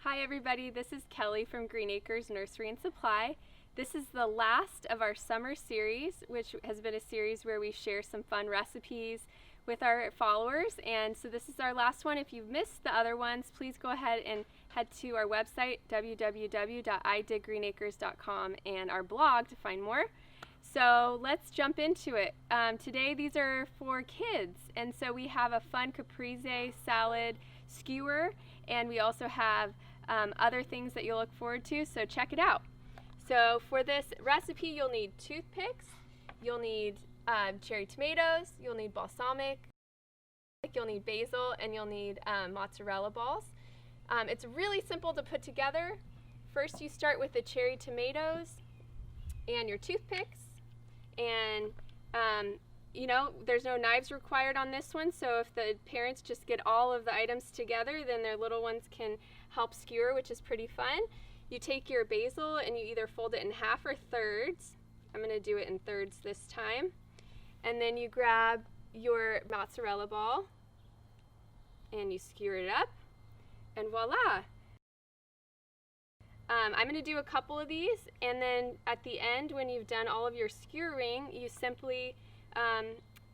Hi everybody, this is Kelly from Green Acres Nursery and Supply. This is the last of our summer series, which has been a series where we share some fun recipes with our followers, and so this is our last one. If you've missed the other ones, please go ahead and head to our website www.idiggreenacres.com and our blog to find more. So let's jump into it. Today these are for kids, and so we have a fun caprese salad skewer, and we also have other things that you'll look forward to, so check it out. So for this recipe, you'll need toothpicks, you'll need cherry tomatoes, you'll need balsamic, you'll need basil, and you'll need mozzarella balls. It's really simple to put together. First you start with the cherry tomatoes and your toothpicks, and you know, there's no knives required on this one, so if the parents just get all of the items together, then their little ones can help skewer, which is pretty fun. You take your basil and you either fold it in half or thirds. I'm going to do it in thirds this time. And then you grab your mozzarella ball and you skewer it up, and voila! I'm going to do a couple of these, and then at the end, when you've done all of your skewering, you simply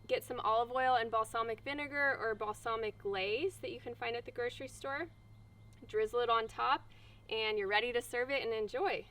get some olive oil and balsamic vinegar or balsamic glaze that you can find at the grocery store. Drizzle it on top, and you're ready to serve it and enjoy.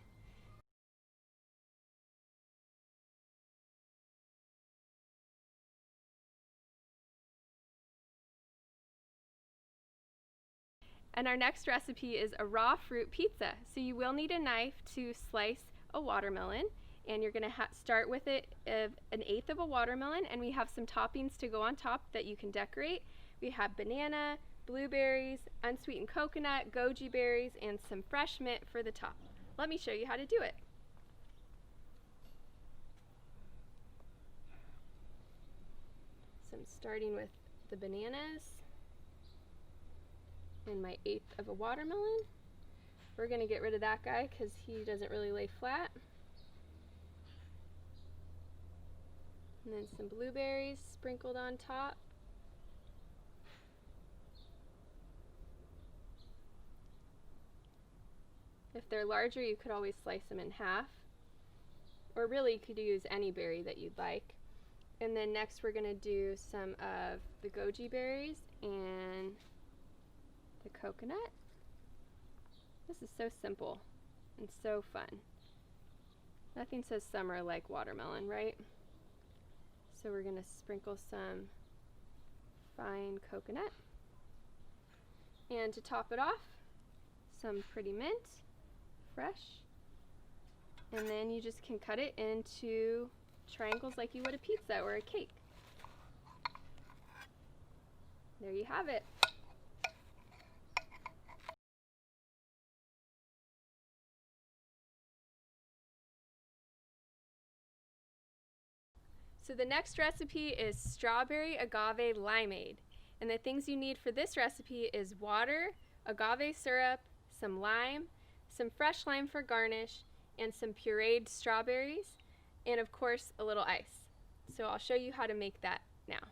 And our next recipe is a raw fruit pizza. So you will need a knife to slice a watermelon, and you're going to start with it of 1/8 of a watermelon, and we have some toppings to go on top that you can decorate. We have banana, blueberries, unsweetened coconut, goji berries, and some fresh mint for the top. Let me show you how to do it. So I'm starting with the bananas and my 1/8 of a watermelon. We're going to get rid of that guy because he doesn't really lay flat. And then some blueberries sprinkled on top. If they're larger, you could always slice them in half, or really you could use any berry that you'd like. And then next we're going to do some of the goji berries and the coconut. This is so simple and so fun. Nothing says summer like watermelon, right? So we're going to sprinkle some fine coconut, and to top it off, some pretty mint, fresh, and then you just can cut it into triangles like you would a pizza or a cake. There you have it. So the next recipe is strawberry agave limeade, and the things you need for this recipe is water, agave syrup, some lime, some fresh lime for garnish, and some pureed strawberries, and of course a little ice. So I'll show you how to make that now.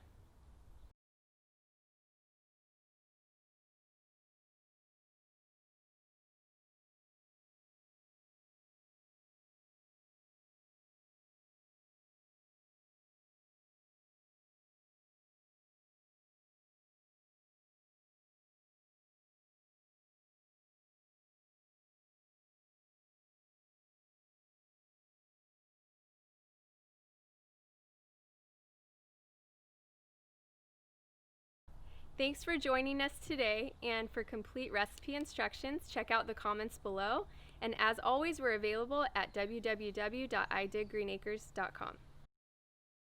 Thanks for joining us today, and for complete recipe instructions, check out the comments below. And as always, we're available at www.idiggreenacres.com.